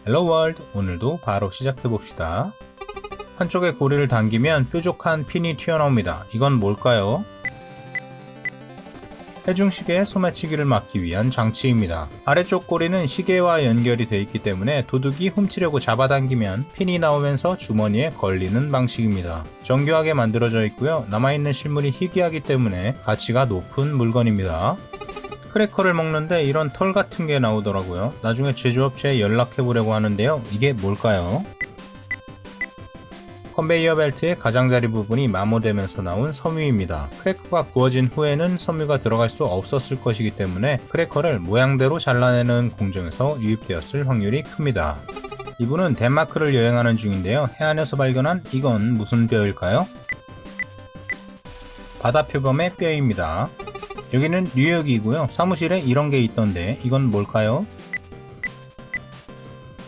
헬로 월드, 오늘도 바로 시작해봅시다. 한쪽에 고리를 당기면 뾰족한 핀이 튀어나옵니다. 이건 뭘까요? 해중시계의 소매치기를 막기 위한 장치입니다. 아래쪽 고리는 시계와 연결이 되어 있기 때문에 도둑이 훔치려고 잡아당기면 핀이 나오면서 주머니에 걸리는 방식입니다. 정교하게 만들어져 있고요. 남아있는 실물이 희귀하기 때문에 가치가 높은 물건입니다. 크래커를 먹는데 이런 털 같은 게 나오더라고요. 나중에 제조업체에 연락해보려고 하는데요. 이게 뭘까요? 컨베이어 벨트의 가장자리 부분이 마모되면서 나온 섬유입니다. 크래커가 구워진 후에는 섬유가 들어갈 수 없었을 것이기 때문에 크래커를 모양대로 잘라내는 공정에서 유입되었을 확률이 큽니다. 이분은 덴마크를 여행하는 중인데요. 해안에서 발견한 이건 무슨 뼈일까요? 바다표범의 뼈입니다. 여기는 뉴욕이고요. 사무실에 이런 게 있던데 이건 뭘까요?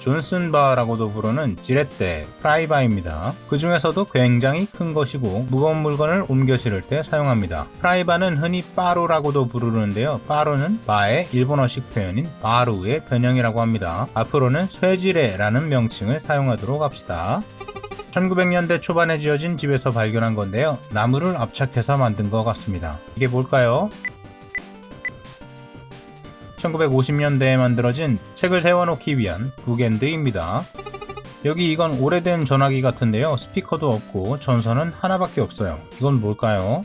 존슨바라고도 부르는 지렛대, 프라이바입니다. 그 중에서도 굉장히 큰 것이고 무거운 물건을 옮겨 실을 때 사용합니다. 프라이바는 흔히 빠루라고도 부르는데요. 빠루는 바의 일본어식 표현인 바루의 변형이라고 합니다. 앞으로는 쇠지레라는 명칭을 사용하도록 합시다. 1900년대 초반에 지어진 집에서 발견한 건데요. 나무를 압착해서 만든 것 같습니다. 이게 뭘까요? 1950년대에 만들어진 책을 세워놓기 위한 북엔드입니다. 여기 이건 오래된 전화기 같은데요. 스피커도 없고 전선은 하나밖에 없어요. 이건 뭘까요?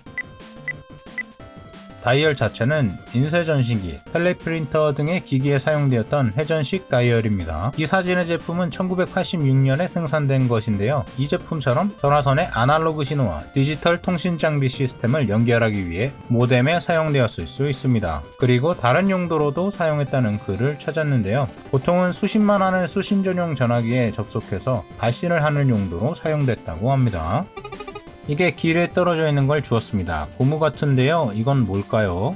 다이얼 자체는 인쇄전신기, 텔레프린터 등의 기기에 사용되었던 회전식 다이얼입니다. 이 사진의 제품은 1986년에 생산된 것인데요. 이 제품처럼 전화선의 아날로그 신호와 디지털 통신 장비 시스템을 연결하기 위해 모뎀에 사용되었을 수 있습니다. 그리고 다른 용도로도 사용했다는 글을 찾았는데요. 보통은 수십만 원의 수신 전용 전화기에 접속해서 발신을 하는 용도로 사용됐다고 합니다. 이게 길에 떨어져 있는 걸 주었습니다. 고무 같은데요. 이건 뭘까요?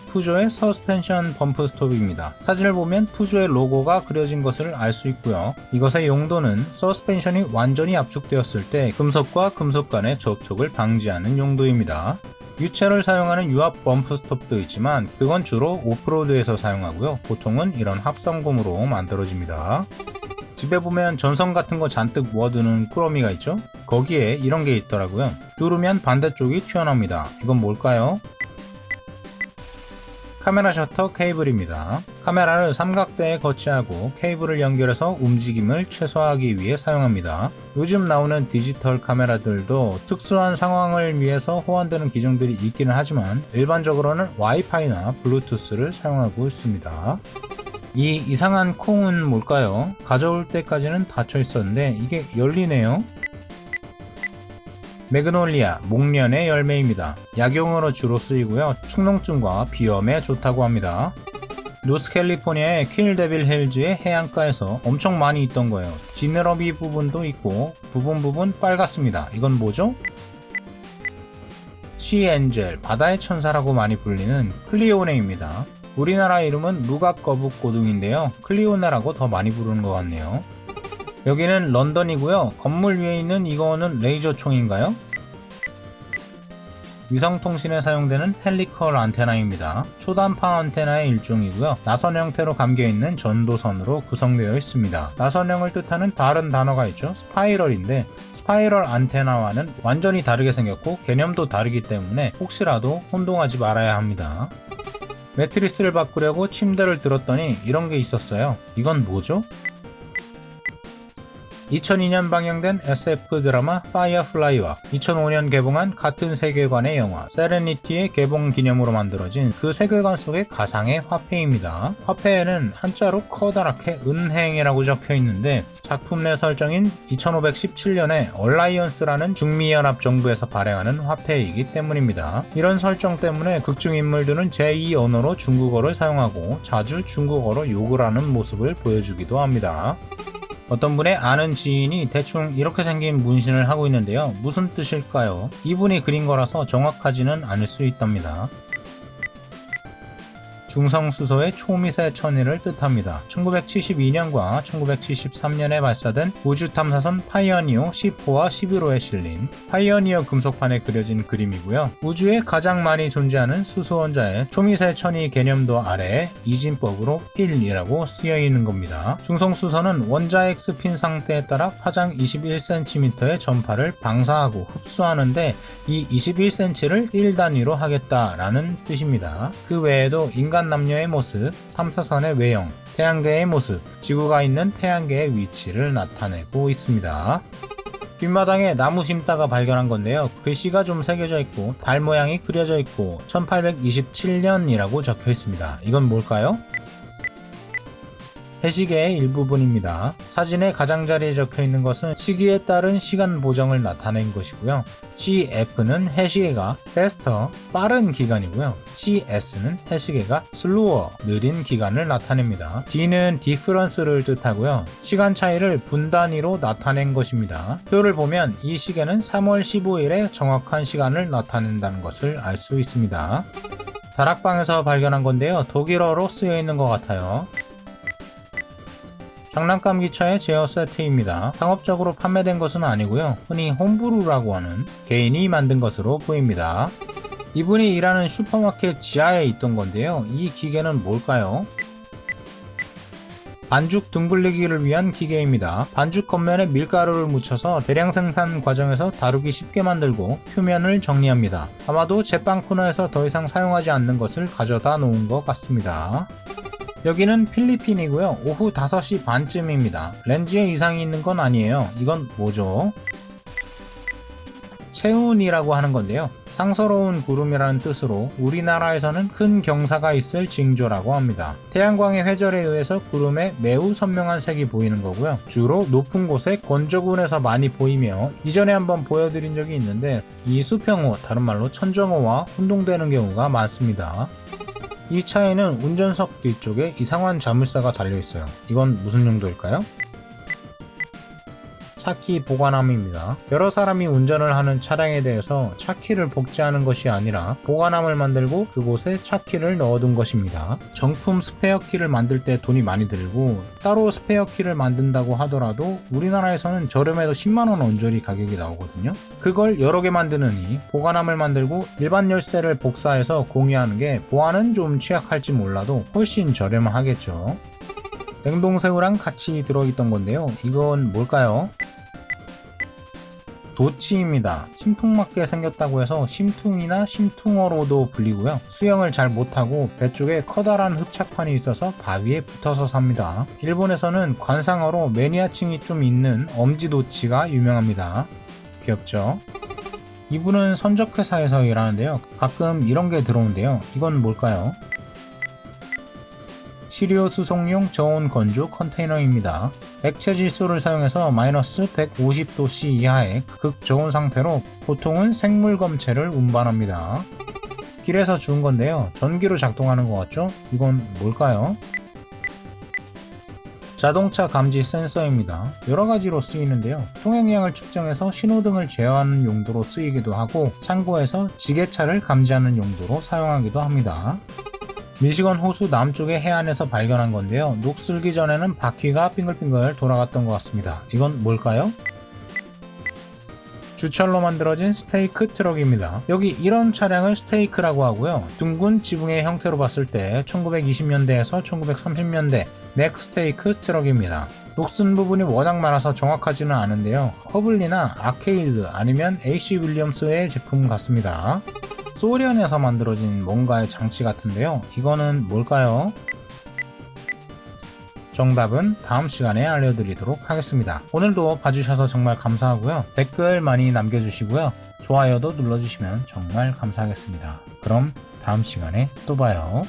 푸조의 서스펜션 범프 스톱입니다. 사진을 보면 푸조의 로고가 그려진 것을 알 수 있고요. 이것의 용도는 서스펜션이 완전히 압축되었을 때 금속과 금속 간의 접촉을 방지하는 용도입니다. 유체를 사용하는 유압 범프 스톱도 있지만 그건 주로 오프로드에서 사용하고요. 보통은 이런 합성고무로 만들어집니다. 집에 보면 전선 같은 거 잔뜩 모아두는 꾸러미가 있죠? 거기에 이런 게 있더라고요. 누르면 반대쪽이 튀어나옵니다. 이건 뭘까요? 카메라 셔터 케이블입니다. 카메라를 삼각대에 거치하고 케이블을 연결해서 움직임을 최소화하기 위해 사용합니다. 요즘 나오는 디지털 카메라들도 특수한 상황을 위해서 호환되는 기종들이 있기는 하지만 일반적으로는 와이파이나 블루투스를 사용하고 있습니다. 이 이상한 콩은 뭘까요? 가져올 때까지는 닫혀 있었는데 이게 열리네요. 매그놀리아, 목련의 열매입니다. 약용으로 주로 쓰이고요. 축농증과 비염에 좋다고 합니다. 노스캘리포니아의 킬데빌 힐즈의 해안가에서 엄청 많이 있던 거예요. 지느러미 부분도 있고 부분 빨갛습니다. 이건 뭐죠? 시엔젤, 바다의 천사라고 많이 불리는 클리오네입니다. 우리나라 이름은 무각거북고둥인데요. 클리오네라고 더 많이 부르는 것 같네요. 여기는 런던이고요. 건물 위에 있는 이거는 레이저총인가요? 위성통신에 사용되는 헬리컬 안테나입니다. 초단파 안테나의 일종이고요. 나선 형태로 감겨있는 전도선으로 구성되어 있습니다. 나선형을 뜻하는 다른 단어가 있죠. 스파이럴인데 스파이럴 안테나와는 완전히 다르게 생겼고 개념도 다르기 때문에 혹시라도 혼동하지 말아야 합니다. 매트리스를 바꾸려고 침대를 들었더니 이런 게 있었어요. 이건 뭐죠? 2002년 방영된 SF 드라마 파이어플라이와 2005년 개봉한 같은 세계관의 영화 세레니티의 개봉 기념으로 만들어진 그 세계관 속의 가상의 화폐입니다. 화폐에는 한자로 커다랗게 은행이라고 적혀 있는데 작품 내 설정인 2517년에 얼라이언스라는 중미연합 정부에서 발행하는 화폐이기 때문입니다. 이런 설정 때문에 극중 인물들은 제2 언어로 중국어를 사용하고 자주 중국어로 욕을 하는 모습을 보여주기도 합니다. 어떤 분의 아는 지인이 대충 이렇게 생긴 문신을 하고 있는데요. 무슨 뜻일까요? 이분이 그린 거라서 정확하지는 않을 수 있답니다. 중성수소의 초미세 천위를 뜻합니다. 1972년과 1973년에 발사된 우주탐사선 파이어니어 10호와 11호에 실린 파이어니어 금속판에 그려진 그림이고요. 우주에 가장 많이 존재하는 수소원자의 초미세 천위 개념도 아래 이진법으로 1이라고 쓰여 있는 겁니다. 중성수소는 원자핵 스핀 상태에 따라 파장 21cm의 전파를 방사하고 흡수하는데 이 21cm를 1단위로 하겠다라는 뜻입니다. 그 외에도 인간 남녀의 모습, 탐사선의 외형, 태양계의 모습, 지구가 있는 태양계의 위치를 나타내고 있습니다. 뒷마당에 나무 심다가 발견한 건데요. 글씨가 좀 새겨져 있고 달 모양이 그려져 있고 1827년이라고 적혀 있습니다. 이건 뭘까요? 해시계의 일부분입니다. 사진의 가장자리에 적혀 있는 것은 시기에 따른 시간 보정을 나타낸 것이고요. CF는 해시계가 faster, 빠른 기간이고요. CS는 해시계가 slower, 느린 기간을 나타냅니다. D는 difference를 뜻하고요. 시간 차이를 분 단위로 나타낸 것입니다. 표를 보면 이 시계는 3월 15일에 정확한 시간을 나타낸다는 것을 알 수 있습니다. 다락방에서 발견한 건데요. 독일어로 쓰여 있는 것 같아요. 장난감 기차의 제어 세트입니다. 상업적으로 판매된 것은 아니고요. 흔히 홈브루라고 하는 개인이 만든 것으로 보입니다. 이분이 일하는 슈퍼마켓 지하에 있던 건데요. 이 기계는 뭘까요? 반죽 둥글리기를 위한 기계입니다. 반죽 겉면에 밀가루를 묻혀서 대량 생산 과정에서 다루기 쉽게 만들고 표면을 정리합니다. 아마도 제빵 코너에서 더 이상 사용하지 않는 것을 가져다 놓은 것 같습니다. 여기는 필리핀이고요. 오후 5시 반쯤입니다. 렌즈에 이상이 있는 건 아니에요. 이건 뭐죠? 채운이라고 하는 건데요. 상서로운 구름이라는 뜻으로 우리나라에서는 큰 경사가 있을 징조라고 합니다. 태양광의 회절에 의해서 구름에 매우 선명한 색이 보이는 거고요. 주로 높은 곳에 건조군에서 많이 보이며 이전에 한번 보여드린 적이 있는데 이 수평호, 다른 말로 천정호와 혼동되는 경우가 많습니다. 이 차에는 운전석 뒤쪽에 이상한 자물쇠가 달려있어요. 이건 무슨 용도일까요? 차키 보관함입니다. 여러 사람이 운전을 하는 차량에 대해서 차키를 복제하는 것이 아니라 보관함을 만들고 그곳에 차키를 넣어둔 것입니다. 정품 스페어키를 만들 때 돈이 많이 들고 따로 스페어키를 만든다고 하더라도 우리나라에서는 저렴해도 10만원 언저리 가격이 나오거든요. 그걸 여러 개 만드느니 보관함을 만들고 일반 열쇠를 복사해서 공유하는 게 보안은 좀 취약할지 몰라도 훨씬 저렴하겠죠. 냉동새우랑 같이 들어있던 건데요. 이건 뭘까요? 도치입니다. 심퉁맞게 생겼다고 해서 심퉁이나 심퉁어로도 불리고요. 수영을 잘 못하고 배 쪽에 커다란 흡착판이 있어서 바위에 붙어서 삽니다. 일본에서는 관상어로 매니아층이 좀 있는 엄지도치가 유명합니다. 귀엽죠? 이분은 선적회사에서 일하는데요. 가끔 이런 게 들어오는데요. 이건 뭘까요? 시리오 수송용 저온 건조 컨테이너입니다. 액체 질소를 사용해서 마이너스 150도씨 이하의 극저온 상태로 보통은 생물 검체를 운반합니다. 길에서 주운 건데요. 전기로 작동하는 것 같죠? 이건 뭘까요? 자동차 감지 센서입니다. 여러 가지로 쓰이는데요. 통행량을 측정해서 신호등을 제어하는 용도로 쓰이기도 하고 창고에서 지게차를 감지하는 용도로 사용하기도 합니다. 미시건 호수 남쪽의 해안에서 발견한 건데요. 녹슬기 전에는 바퀴가 빙글빙글 돌아갔던 것 같습니다. 이건 뭘까요? 주철로 만들어진 스테이크 트럭입니다. 여기 이런 차량을 스테이크라고 하고요. 둥근 지붕의 형태로 봤을 때 1920년대에서 1930년대 맥스테이크 트럭입니다. 녹슨 부분이 워낙 많아서 정확하지는 않은데요. 허블리나 아케이드 아니면 AC 윌리엄스의 제품 같습니다. 소련에서 만들어진 뭔가의 장치 같은데요. 이거는 뭘까요? 정답은 다음 시간에 알려드리도록 하겠습니다. 오늘도 봐주셔서 정말 감사하고요. 댓글 많이 남겨주시고요. 좋아요도 눌러주시면 정말 감사하겠습니다. 그럼 다음 시간에 또 봐요.